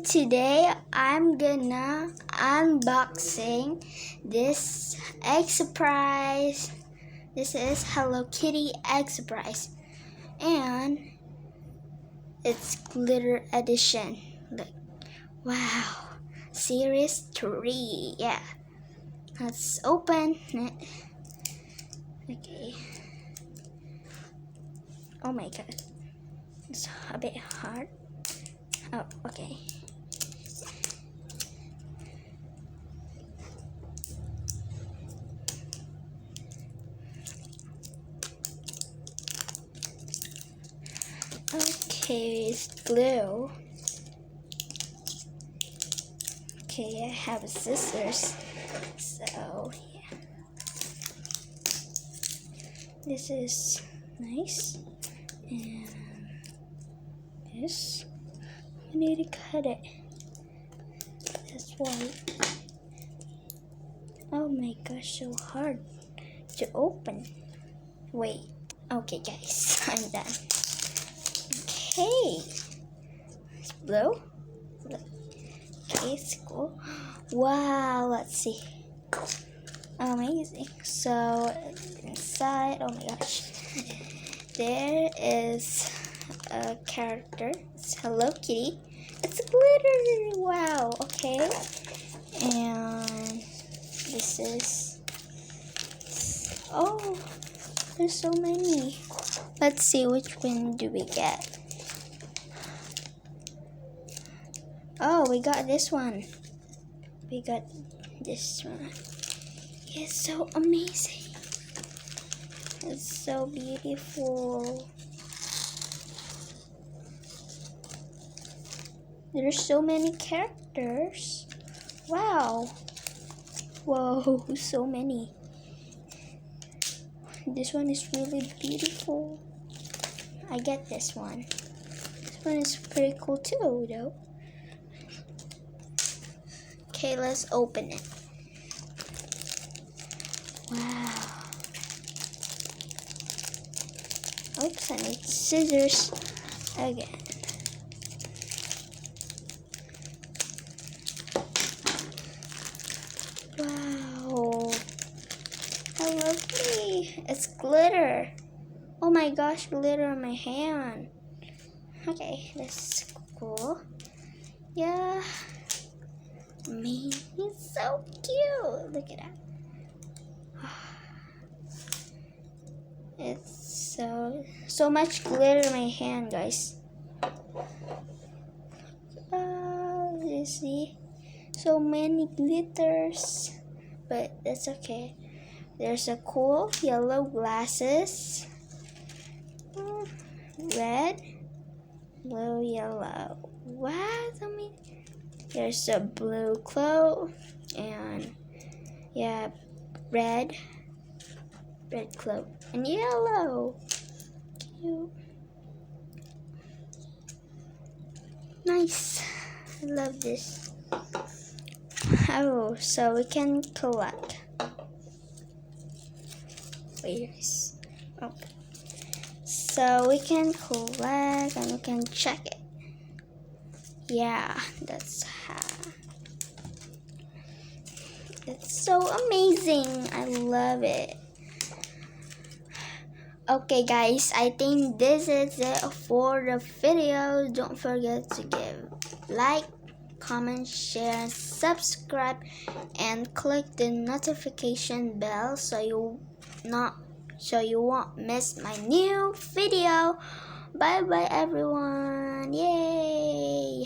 today I'm gonna unboxing this egg surprise. This is Hello Kitty egg surprise, and it's glitter edition. Look, wow, series 3. Yeah, let's open it. Okay. Oh my god, it's a bit hard. Oh, okay. Okay, it's glue. Okay, I have scissors. So, yeah. This is nice. And this, I need to cut it. That's why. Oh my gosh, so hard to open. Wait. Okay, guys, I'm done. Okay, it's blue. Okay, it's cool. Wow, let's see. Amazing. So inside, oh my gosh, there is a character. It's Hello Kitty. It's glitter. Wow. Okay, and this is, oh, there's so many. Let's see, which one do we get? Oh, we got this one. We got this one. It's so amazing. It's so beautiful. There's so many characters. Wow. Whoa, so many. This one is really beautiful. I get this one. This one is pretty cool too, though. Okay, let's open it. Wow. Oops, I need scissors again. Wow. I love it. It's glitter. Oh my gosh, glitter on my hand. Okay, that's cool. Yeah. Me, he's so cute. Look at that. It's so much glitter in my hand, guys. You see, so many glitters, but that's okay. There's a cool yellow glasses, red, blue, yellow. Wow, so many. There's a blue cloth, and yeah, red cloth, and yellow. Cute. Nice. I love this. Oh, so we can collect. Wait, okay. So we can collect and we can check it. Yeah, that's how. It's so amazing. I love it. Okay, guys, I think this is it for the video. Don't forget to give like, comment, share, subscribe, and click the notification bell so you won't miss my new video. Bye bye, everyone. Yay!